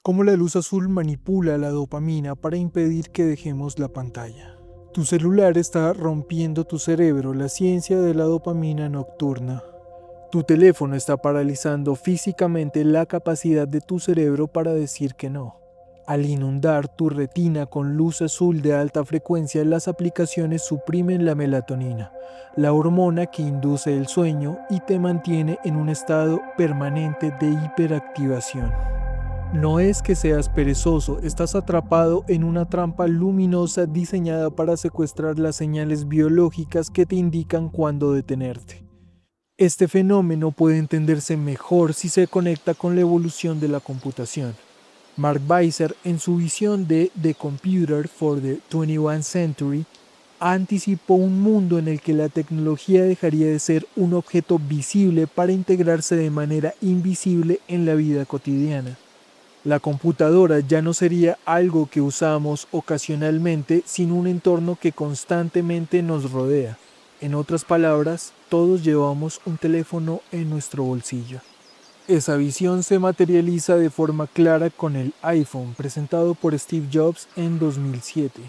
Cómo la luz azul manipula la dopamina para impedir que dejemos la pantalla. Tu celular está rompiendo tu cerebro, la ciencia de la dopamina nocturna. Tu teléfono está paralizando físicamente la capacidad de tu cerebro para decir que no. Al inundar tu retina con luz azul de alta frecuencia, las aplicaciones suprimen la melatonina, la hormona que induce el sueño y te mantiene en un estado permanente de hiperactivación. No es que seas perezoso, estás atrapado en una trampa luminosa diseñada para secuestrar las señales biológicas que te indican cuándo detenerte. Este fenómeno puede entenderse mejor si se conecta con la evolución de la computación. Mark Weiser, en su visión de The Computer for the 21st Century, anticipó un mundo en el que la tecnología dejaría de ser un objeto visible para integrarse de manera invisible en la vida cotidiana. La computadora ya no sería algo que usamos ocasionalmente, sino un entorno que constantemente nos rodea. En otras palabras, todos llevamos un teléfono en nuestro bolsillo. Esa visión se materializa de forma clara con el iPhone, presentado por Steve Jobs en 2007.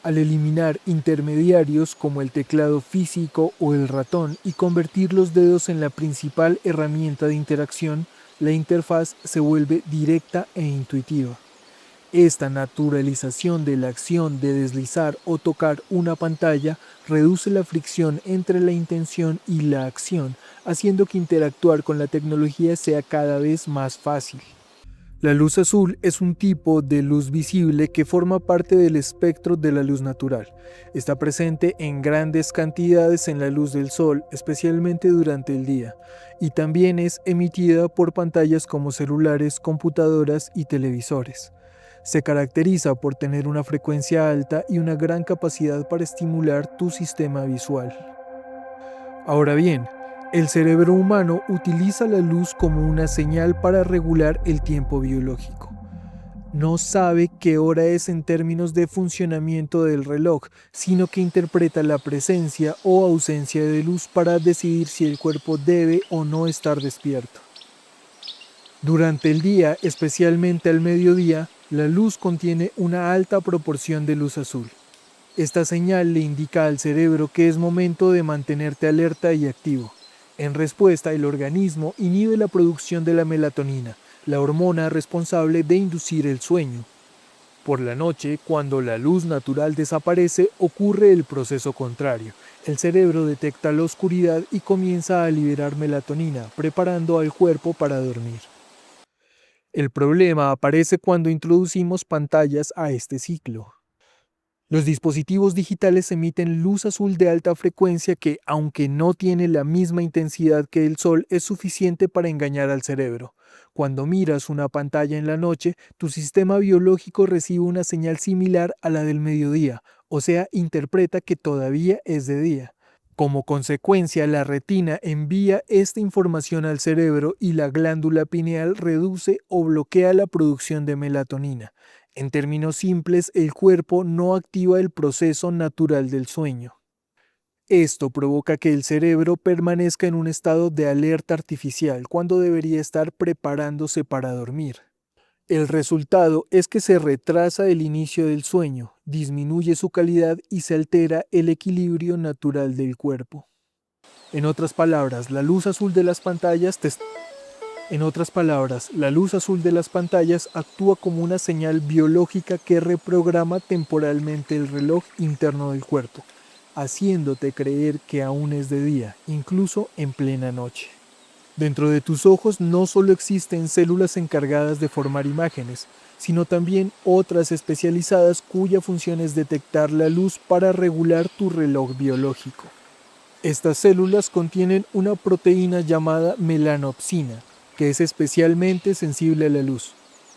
Al eliminar intermediarios como el teclado físico o el ratón y convertir los dedos en la principal herramienta de interacción, la interfaz se vuelve directa e intuitiva. Esta naturalización de la acción de deslizar o tocar una pantalla reduce la fricción entre la intención y la acción, haciendo que interactuar con la tecnología sea cada vez más fácil. La luz azul es un tipo de luz visible que forma parte del espectro de la luz natural. Está presente en grandes cantidades en la luz del sol, especialmente durante el día, y también es emitida por pantallas como celulares, computadoras y televisores. Se caracteriza por tener una frecuencia alta y una gran capacidad para estimular tu sistema visual. Ahora bien, el cerebro humano utiliza la luz como una señal para regular el tiempo biológico. No sabe qué hora es en términos de funcionamiento del reloj, sino que interpreta la presencia o ausencia de luz para decidir si el cuerpo debe o no estar despierto. Durante el día, especialmente al mediodía, la luz contiene una alta proporción de luz azul. Esta señal le indica al cerebro que es momento de mantenerte alerta y activo. En respuesta, el organismo inhibe la producción de la melatonina, la hormona responsable de inducir el sueño. Por la noche, cuando la luz natural desaparece, ocurre el proceso contrario. El cerebro detecta la oscuridad y comienza a liberar melatonina, preparando al cuerpo para dormir. El problema aparece cuando introducimos pantallas a este ciclo. Los dispositivos digitales emiten luz azul de alta frecuencia que, aunque no tiene la misma intensidad que el sol, es suficiente para engañar al cerebro. Cuando miras una pantalla en la noche, tu sistema biológico recibe una señal similar a la del mediodía, o sea, interpreta que todavía es de día. Como consecuencia, la retina envía esta información al cerebro y la glándula pineal reduce o bloquea la producción de melatonina. En términos simples, el cuerpo no activa el proceso natural del sueño. Esto provoca que el cerebro permanezca en un estado de alerta artificial cuando debería estar preparándose para dormir. El resultado es que se retrasa el inicio del sueño, disminuye su calidad y se altera el equilibrio natural del cuerpo. En otras palabras, la luz azul de las pantallas actúa como una señal biológica que reprograma temporalmente el reloj interno del cuerpo, haciéndote creer que aún es de día, incluso en plena noche. Dentro de tus ojos no solo existen células encargadas de formar imágenes, sino también otras especializadas cuya función es detectar la luz para regular tu reloj biológico. Estas células contienen una proteína llamada melanopsina, que es especialmente sensible a la luz.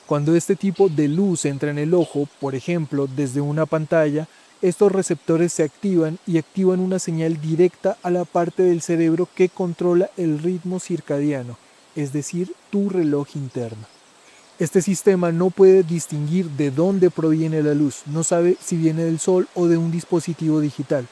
Cuando este tipo de luz entra en el ojo, por ejemplo, desde una pantalla, estos receptores se activan y activan una señal directa a la parte del cerebro que controla el ritmo circadiano, es decir, tu reloj interno. Este sistema no puede distinguir de dónde proviene la luz, no sabe si viene del sol o de un dispositivo digital.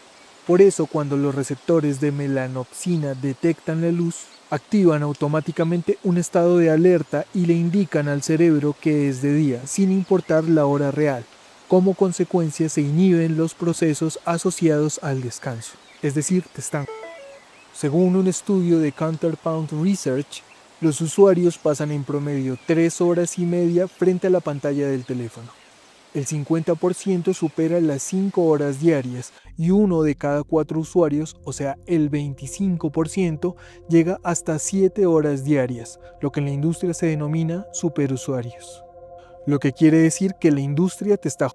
Por eso, cuando los receptores de melanopsina detectan la luz, Activan automáticamente un estado de alerta y le indican al cerebro que es de día, sin importar la hora real. Como consecuencia se inhiben los procesos asociados al descanso, es decir, te están. Según un estudio de Counterpoint Research, los usuarios pasan en promedio 3 horas y media frente a la pantalla del teléfono. El 50% supera las 5 horas diarias y uno de cada 4 usuarios, o sea, el 25%, llega hasta 7 horas diarias, lo que en la industria se denomina superusuarios. Lo que quiere decir que la industria te está.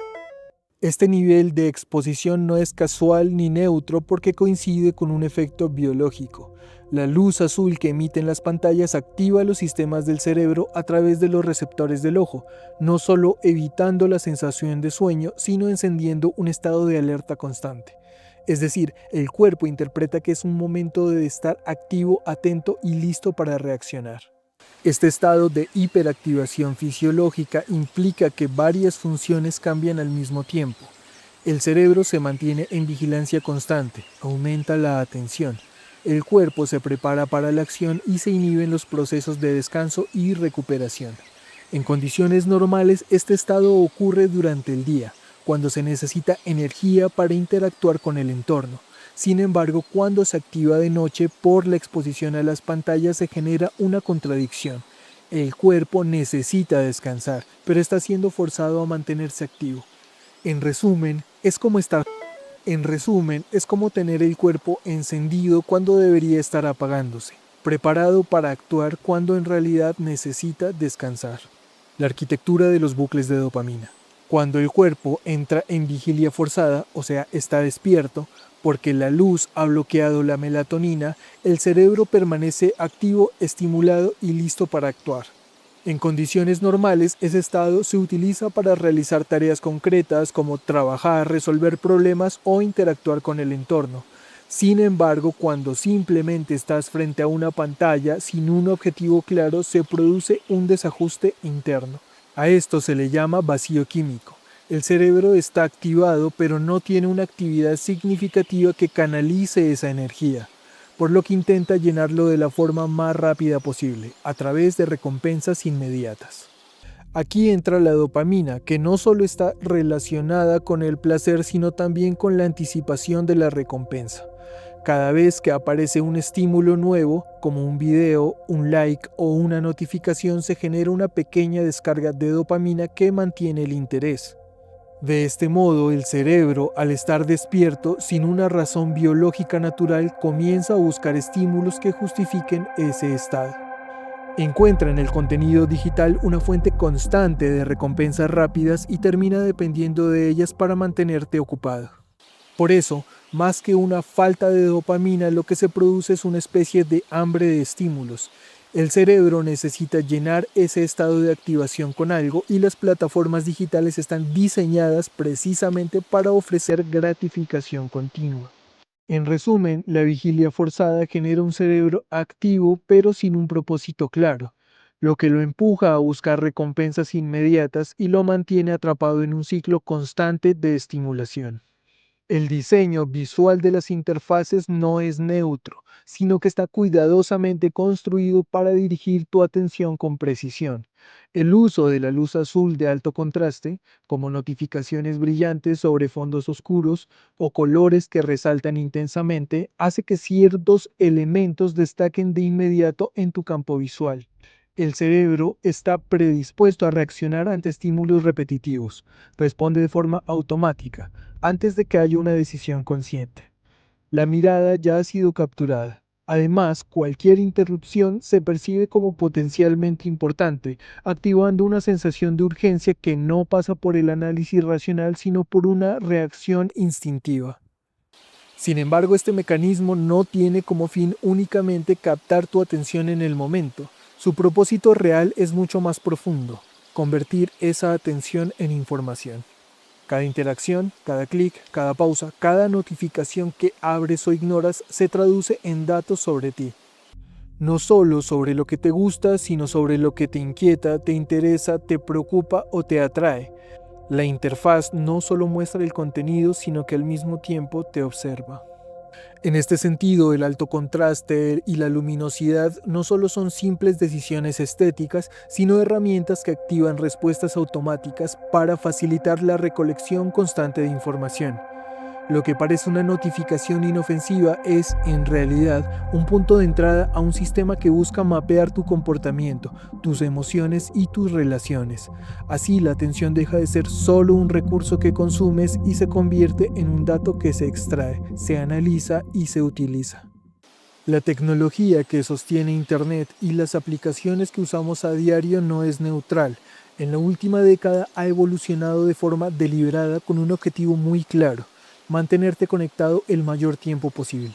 Este nivel de exposición no es casual ni neutro porque coincide con un efecto biológico. La luz azul que emiten las pantallas activa los sistemas del cerebro a través de los receptores del ojo, no solo evitando la sensación de sueño, sino encendiendo un estado de alerta constante. Es decir, el cuerpo interpreta que es un momento de estar activo, atento y listo para reaccionar. Este estado de hiperactivación fisiológica implica que varias funciones cambian al mismo tiempo. El cerebro se mantiene en vigilancia constante, aumenta la atención. El cuerpo se prepara para la acción y se inhiben los procesos de descanso y recuperación. En condiciones normales, este estado ocurre durante el día, cuando se necesita energía para interactuar con el entorno. Sin embargo, cuando se activa de noche por la exposición a las pantallas se genera una contradicción. El cuerpo necesita descansar, pero está siendo forzado a mantenerse activo. En resumen, es como tener el cuerpo encendido cuando debería estar apagándose, preparado para actuar cuando en realidad necesita descansar. La arquitectura de los bucles de dopamina. Cuando el cuerpo entra en vigilia forzada, o sea, está despierto, porque la luz ha bloqueado la melatonina, el cerebro permanece activo, estimulado y listo para actuar. En condiciones normales, ese estado se utiliza para realizar tareas concretas como trabajar, resolver problemas o interactuar con el entorno. Sin embargo, cuando simplemente estás frente a una pantalla sin un objetivo claro, se produce un desajuste interno. A esto se le llama vacío químico. El cerebro está activado, pero no tiene una actividad significativa que canalice esa energía, por lo que intenta llenarlo de la forma más rápida posible, a través de recompensas inmediatas. Aquí entra la dopamina, que no solo está relacionada con el placer, sino también con la anticipación de la recompensa. Cada vez que aparece un estímulo nuevo, como un video, un like o una notificación, se genera una pequeña descarga de dopamina que mantiene el interés. De este modo, el cerebro, al estar despierto, sin una razón biológica natural, comienza a buscar estímulos que justifiquen ese estado. Encuentra en el contenido digital una fuente constante de recompensas rápidas y termina dependiendo de ellas para mantenerte ocupado. Por eso, más que una falta de dopamina, lo que se produce es una especie de hambre de estímulos. El cerebro necesita llenar ese estado de activación con algo y las plataformas digitales están diseñadas precisamente para ofrecer gratificación continua. En resumen, la vigilia forzada genera un cerebro activo pero sin un propósito claro, lo que lo empuja a buscar recompensas inmediatas y lo mantiene atrapado en un ciclo constante de estimulación. El diseño visual de las interfaces no es neutro, sino que está cuidadosamente construido para dirigir tu atención con precisión. El uso de la luz azul de alto contraste, como notificaciones brillantes sobre fondos oscuros o colores que resaltan intensamente, hace que ciertos elementos destaquen de inmediato en tu campo visual. El cerebro está predispuesto a reaccionar ante estímulos repetitivos. Responde de forma automática, antes de que haya una decisión consciente. La mirada ya ha sido capturada. Además, cualquier interrupción se percibe como potencialmente importante, activando una sensación de urgencia que no pasa por el análisis racional, sino por una reacción instintiva. Sin embargo, este mecanismo no tiene como fin únicamente captar tu atención en el momento. Su propósito real es mucho más profundo: convertir esa atención en información. Cada interacción, cada clic, cada pausa, cada notificación que abres o ignoras se traduce en datos sobre ti. No solo sobre lo que te gusta, sino sobre lo que te inquieta, te interesa, te preocupa o te atrae. La interfaz no solo muestra el contenido, sino que al mismo tiempo te observa. En este sentido, el alto contraste y la luminosidad no solo son simples decisiones estéticas, sino herramientas que activan respuestas automáticas para facilitar la recolección constante de información. Lo que parece una notificación inofensiva es, en realidad, un punto de entrada a un sistema que busca mapear tu comportamiento, tus emociones y tus relaciones. Así, la atención deja de ser solo un recurso que consumes y se convierte en un dato que se extrae, se analiza y se utiliza. La tecnología que sostiene Internet y las aplicaciones que usamos a diario no es neutral. En la última década ha evolucionado de forma deliberada con un objetivo muy claro: mantenerte conectado el mayor tiempo posible.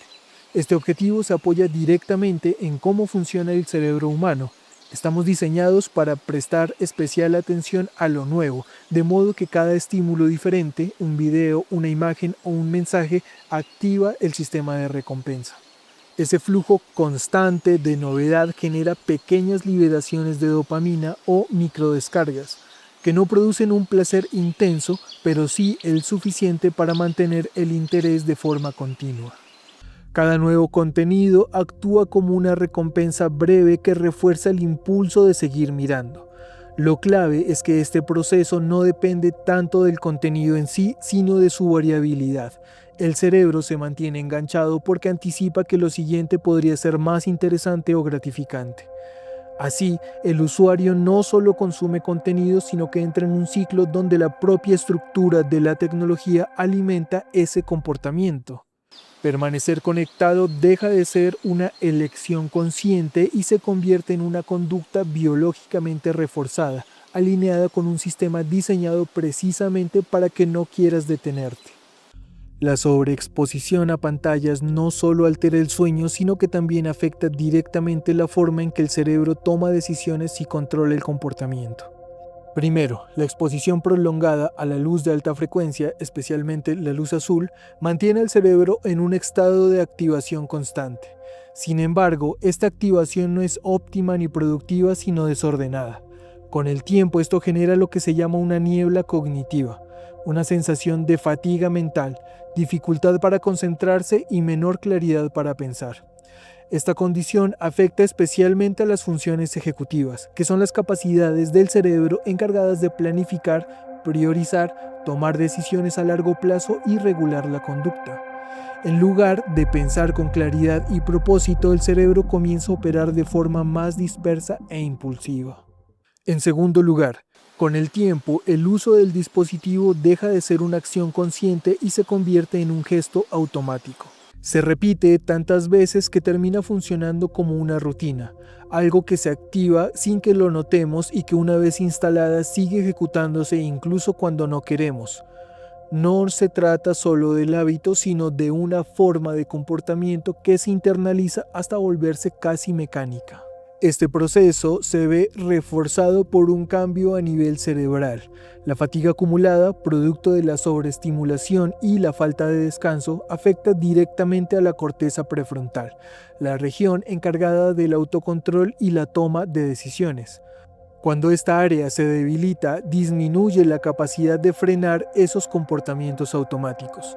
Este objetivo se apoya directamente en cómo funciona el cerebro humano. Estamos diseñados para prestar especial atención a lo nuevo, de modo que cada estímulo diferente, un video, una imagen o un mensaje, activa el sistema de recompensa. Ese flujo constante de novedad genera pequeñas liberaciones de dopamina o microdescargas, que no producen un placer intenso, pero sí el suficiente para mantener el interés de forma continua. Cada nuevo contenido actúa como una recompensa breve que refuerza el impulso de seguir mirando. Lo clave es que este proceso no depende tanto del contenido en sí, sino de su variabilidad. El cerebro se mantiene enganchado porque anticipa que lo siguiente podría ser más interesante o gratificante. Así, el usuario no solo consume contenido, sino que entra en un ciclo donde la propia estructura de la tecnología alimenta ese comportamiento. Permanecer conectado deja de ser una elección consciente y se convierte en una conducta biológicamente reforzada, alineada con un sistema diseñado precisamente para que no quieras detenerte. La sobreexposición a pantallas no solo altera el sueño, sino que también afecta directamente la forma en que el cerebro toma decisiones y controla el comportamiento. Primero, la exposición prolongada a la luz de alta frecuencia, especialmente la luz azul, mantiene al cerebro en un estado de activación constante. Sin embargo, esta activación no es óptima ni productiva, sino desordenada. Con el tiempo, esto genera lo que se llama una niebla cognitiva, una sensación de fatiga mental, dificultad para concentrarse y menor claridad para pensar. Esta condición afecta especialmente a las funciones ejecutivas, que son las capacidades del cerebro encargadas de planificar, priorizar, tomar decisiones a largo plazo y regular la conducta. En lugar de pensar con claridad y propósito, el cerebro comienza a operar de forma más dispersa e impulsiva. En segundo lugar, con el tiempo, el uso del dispositivo deja de ser una acción consciente y se convierte en un gesto automático. Se repite tantas veces que termina funcionando como una rutina, algo que se activa sin que lo notemos y que una vez instalada sigue ejecutándose incluso cuando no queremos. No se trata solo del hábito, sino de una forma de comportamiento que se internaliza hasta volverse casi mecánica. Este proceso se ve reforzado por un cambio a nivel cerebral. La fatiga acumulada, producto de la sobreestimulación y la falta de descanso, afecta directamente a la corteza prefrontal, la región encargada del autocontrol y la toma de decisiones. Cuando esta área se debilita, disminuye la capacidad de frenar esos comportamientos automáticos.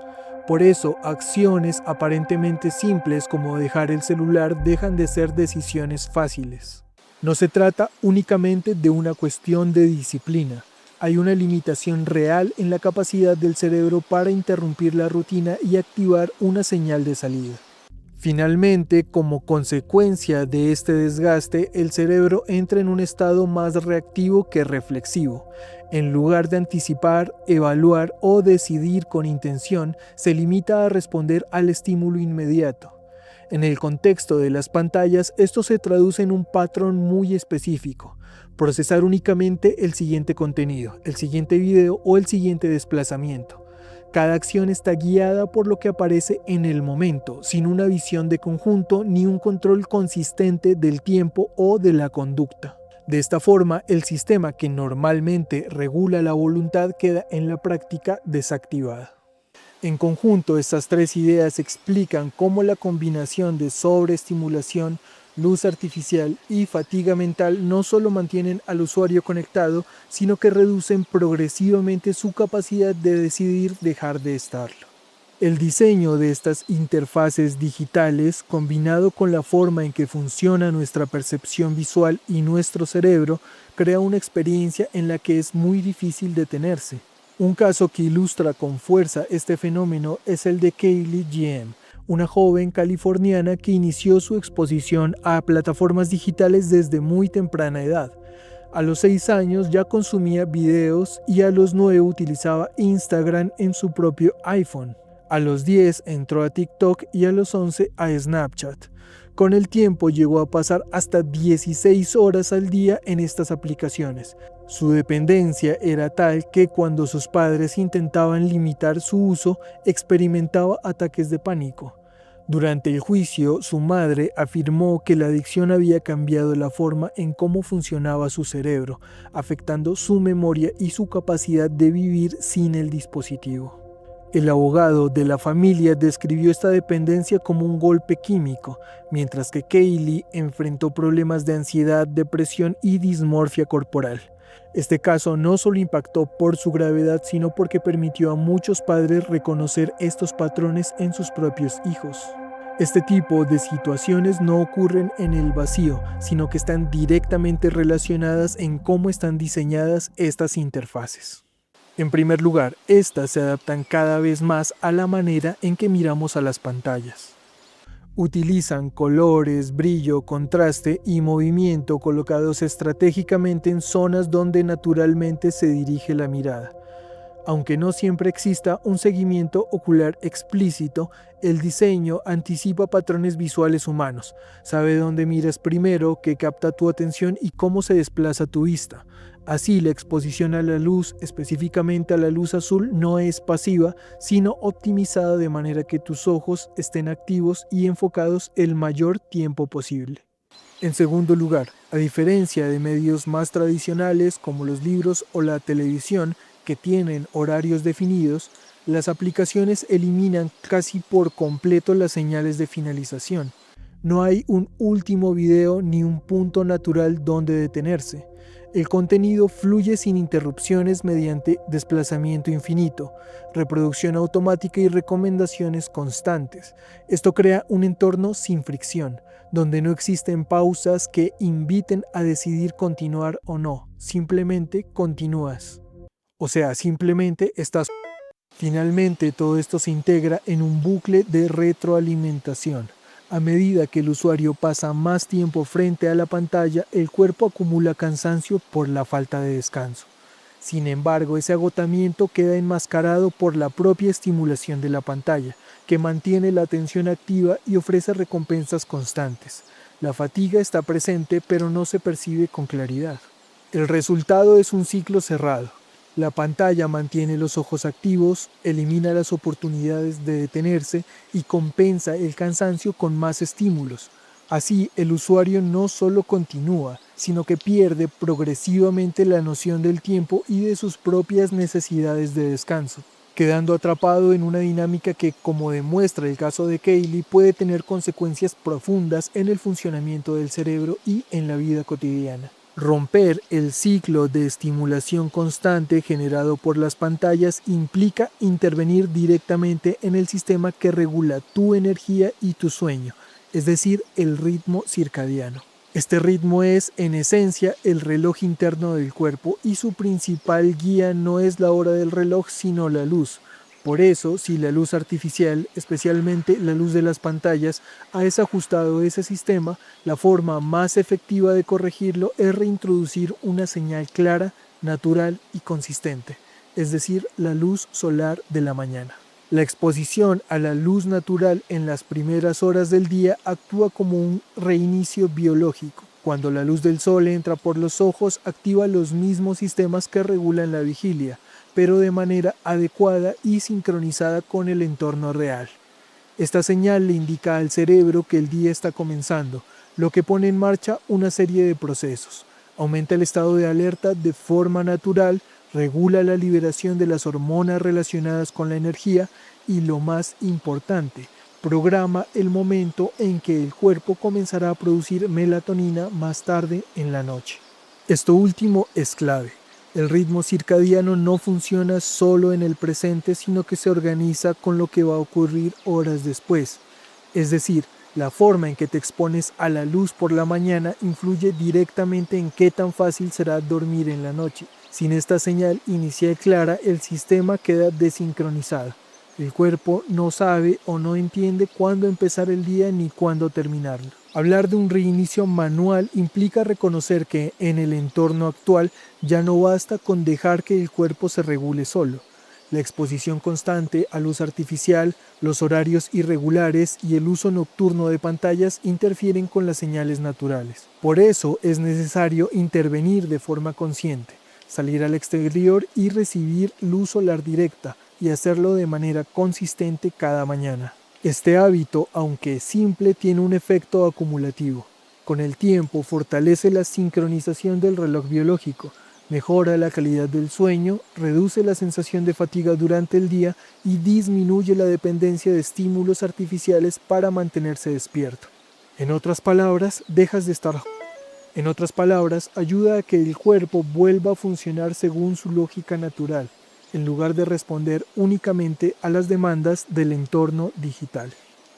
Por eso, acciones aparentemente simples como dejar el celular dejan de ser decisiones fáciles. No se trata únicamente de una cuestión de disciplina. Hay una limitación real en la capacidad del cerebro para interrumpir la rutina y activar una señal de salida. Finalmente, como consecuencia de este desgaste, el cerebro entra en un estado más reactivo que reflexivo. En lugar de anticipar, evaluar o decidir con intención, se limita a responder al estímulo inmediato. En el contexto de las pantallas, esto se traduce en un patrón muy específico: procesar únicamente el siguiente contenido, el siguiente video o el siguiente desplazamiento. Cada acción está guiada por lo que aparece en el momento, sin una visión de conjunto ni un control consistente del tiempo o de la conducta. De esta forma, el sistema que normalmente regula la voluntad queda en la práctica desactivada. En conjunto, estas tres ideas explican cómo la combinación de sobreestimulación, luz artificial y fatiga mental no solo mantienen al usuario conectado, sino que reducen progresivamente su capacidad de decidir dejar de estarlo. El diseño de estas interfaces digitales, combinado con la forma en que funciona nuestra percepción visual y nuestro cerebro, crea una experiencia en la que es muy difícil detenerse. Un caso que ilustra con fuerza este fenómeno es el de Kaylee GM, una joven californiana que inició su exposición a plataformas digitales desde muy temprana edad. A los 6 años ya consumía videos y a los 9 utilizaba Instagram en su propio iPhone. A los 10 entró a TikTok y a los 11 a Snapchat. Con el tiempo llegó a pasar hasta 16 horas al día en estas aplicaciones. Su dependencia era tal que cuando sus padres intentaban limitar su uso, experimentaba ataques de pánico. Durante el juicio, su madre afirmó que la adicción había cambiado la forma en cómo funcionaba su cerebro, afectando su memoria y su capacidad de vivir sin el dispositivo. El abogado de la familia describió esta dependencia como un golpe químico, mientras que Kaylee enfrentó problemas de ansiedad, depresión y dismorfia corporal. Este caso no solo impactó por su gravedad, sino porque permitió a muchos padres reconocer estos patrones en sus propios hijos. Este tipo de situaciones no ocurren en el vacío, sino que están directamente relacionadas en cómo están diseñadas estas interfaces. En primer lugar, estas se adaptan cada vez más a la manera en que miramos a las pantallas. Utilizan colores, brillo, contraste y movimiento colocados estratégicamente en zonas donde naturalmente se dirige la mirada. Aunque no siempre exista un seguimiento ocular explícito, el diseño anticipa patrones visuales humanos, sabe dónde miras primero, qué capta tu atención y cómo se desplaza tu vista. Así, la exposición a la luz, específicamente a la luz azul, no es pasiva, sino optimizada de manera que tus ojos estén activos y enfocados el mayor tiempo posible. En segundo lugar, a diferencia de medios más tradicionales como los libros o la televisión, que tienen horarios definidos, las aplicaciones eliminan casi por completo las señales de finalización. No hay un último video ni un punto natural donde detenerse. El contenido fluye sin interrupciones mediante desplazamiento infinito, reproducción automática y recomendaciones constantes. Esto crea un entorno sin fricción, donde no existen pausas que inviten a decidir continuar o no. Simplemente continúas. O sea, simplemente estás. Finalmente, todo esto se integra en un bucle de retroalimentación. A medida que el usuario pasa más tiempo frente a la pantalla, el cuerpo acumula cansancio por la falta de descanso. Sin embargo, ese agotamiento queda enmascarado por la propia estimulación de la pantalla, que mantiene la atención activa y ofrece recompensas constantes. La fatiga está presente, pero no se percibe con claridad. El resultado es un ciclo cerrado. La pantalla mantiene los ojos activos, elimina las oportunidades de detenerse y compensa el cansancio con más estímulos. Así, el usuario no solo continúa, sino que pierde progresivamente la noción del tiempo y de sus propias necesidades de descanso, quedando atrapado en una dinámica que, como demuestra el caso de Kaylee, puede tener consecuencias profundas en el funcionamiento del cerebro y en la vida cotidiana. Romper el ciclo de estimulación constante generado por las pantallas implica intervenir directamente en el sistema que regula tu energía y tu sueño, es decir, el ritmo circadiano. Este ritmo es, en esencia, el reloj interno del cuerpo y su principal guía no es la hora del reloj, sino la luz. Por eso, si la luz artificial, especialmente la luz de las pantallas, ha desajustado ese sistema, la forma más efectiva de corregirlo es reintroducir una señal clara, natural y consistente, es decir, la luz solar de la mañana. La exposición a la luz natural en las primeras horas del día actúa como un reinicio biológico. Cuando la luz del sol entra por los ojos, activa los mismos sistemas que regulan la vigilia, pero de manera adecuada y sincronizada con el entorno real. Esta señal le indica al cerebro que el día está comenzando, lo que pone en marcha una serie de procesos. Aumenta el estado de alerta de forma natural, regula la liberación de las hormonas relacionadas con la energía y, lo más importante, programa el momento en que el cuerpo comenzará a producir melatonina más tarde en la noche. Esto último es clave. El ritmo circadiano no funciona solo en el presente, sino que se organiza con lo que va a ocurrir horas después. Es decir, la forma en que te expones a la luz por la mañana influye directamente en qué tan fácil será dormir en la noche. Sin esta señal inicial clara, el sistema queda desincronizado. El cuerpo no sabe o no entiende cuándo empezar el día ni cuándo terminarlo. Hablar de un reinicio manual implica reconocer que en el entorno actual ya no basta con dejar que el cuerpo se regule solo. La exposición constante a luz artificial, los horarios irregulares y el uso nocturno de pantallas interfieren con las señales naturales. Por eso es necesario intervenir de forma consciente, salir al exterior y recibir luz solar directa, y hacerlo de manera consistente cada mañana. Este hábito, aunque simple, tiene un efecto acumulativo. Con el tiempo fortalece la sincronización del reloj biológico, mejora la calidad del sueño, reduce la sensación de fatiga durante el día y disminuye la dependencia de estímulos artificiales para mantenerse despierto. En otras palabras, ayuda a que el cuerpo vuelva a funcionar según su lógica natural, en lugar de responder únicamente a las demandas del entorno digital.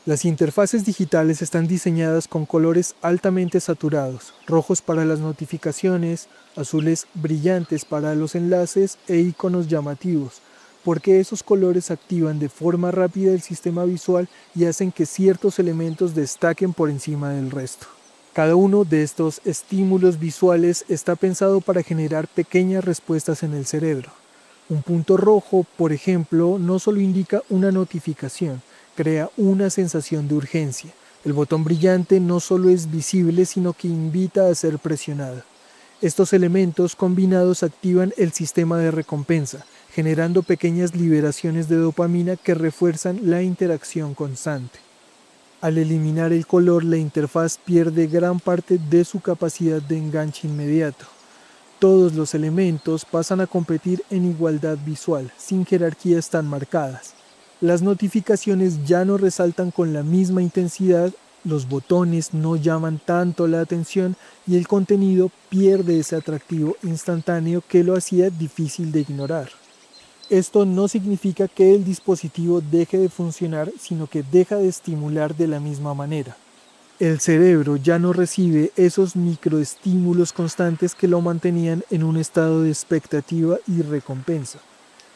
Las interfaces digitales están diseñadas con colores altamente saturados, rojos para las notificaciones, azules brillantes para los enlaces e iconos llamativos, porque esos colores activan de forma rápida el sistema visual y hacen que ciertos elementos destaquen por encima del resto. Cada uno de estos estímulos visuales está pensado para generar pequeñas respuestas en el cerebro. Un punto rojo, por ejemplo, no solo indica una notificación, crea una sensación de urgencia. El botón brillante no solo es visible, sino que invita a ser presionado. Estos elementos combinados activan el sistema de recompensa, generando pequeñas liberaciones de dopamina que refuerzan la interacción constante. Al eliminar el color, la interfaz pierde gran parte de su capacidad de enganche inmediato. Todos los elementos pasan a competir en igualdad visual, sin jerarquías tan marcadas. Las notificaciones ya no resaltan con la misma intensidad, los botones no llaman tanto la atención y el contenido pierde ese atractivo instantáneo que lo hacía difícil de ignorar. Esto no significa que el dispositivo deje de funcionar, sino que deja de estimular de la misma manera. El cerebro ya no recibe esos microestímulos constantes que lo mantenían en un estado de expectativa y recompensa.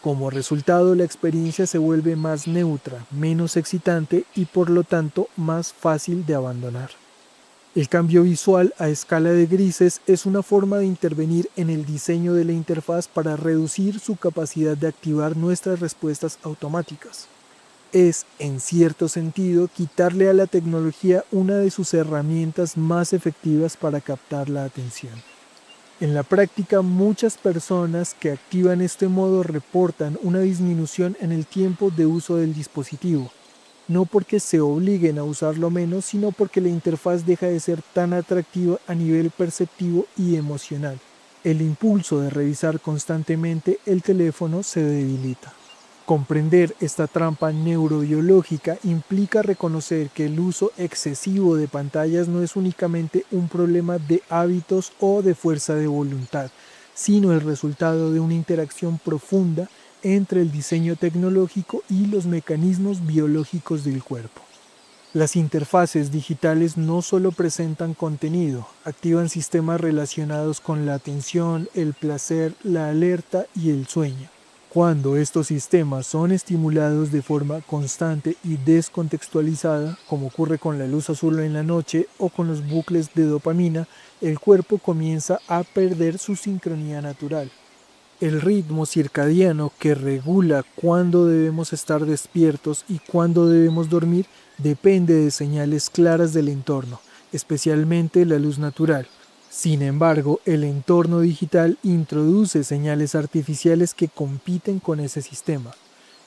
Como resultado, la experiencia se vuelve más neutra, menos excitante y por lo tanto más fácil de abandonar. El cambio visual a escala de grises es una forma de intervenir en el diseño de la interfaz para reducir su capacidad de activar nuestras respuestas automáticas. Es, en cierto sentido, quitarle a la tecnología una de sus herramientas más efectivas para captar la atención. En la práctica, muchas personas que activan este modo reportan una disminución en el tiempo de uso del dispositivo, no porque se obliguen a usarlo menos, sino porque la interfaz deja de ser tan atractiva a nivel perceptivo y emocional. El impulso de revisar constantemente el teléfono se debilita. Comprender esta trampa neurobiológica implica reconocer que el uso excesivo de pantallas no es únicamente un problema de hábitos o de fuerza de voluntad, sino el resultado de una interacción profunda entre el diseño tecnológico y los mecanismos biológicos del cuerpo. Las interfaces digitales no solo presentan contenido, activan sistemas relacionados con la atención, el placer, la alerta y el sueño. Cuando estos sistemas son estimulados de forma constante y descontextualizada, como ocurre con la luz azul en la noche o con los bucles de dopamina, el cuerpo comienza a perder su sincronía natural. El ritmo circadiano que regula cuándo debemos estar despiertos y cuándo debemos dormir depende de señales claras del entorno, especialmente la luz natural. Sin embargo, el entorno digital introduce señales artificiales que compiten con ese sistema.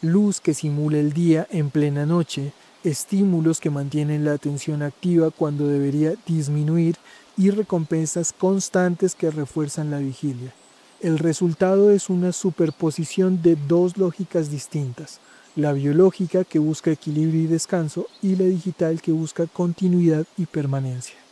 Luz que simula el día en plena noche, estímulos que mantienen la atención activa cuando debería disminuir y recompensas constantes que refuerzan la vigilia. El resultado es una superposición de dos lógicas distintas, la biológica que busca equilibrio y descanso y la digital que busca continuidad y permanencia.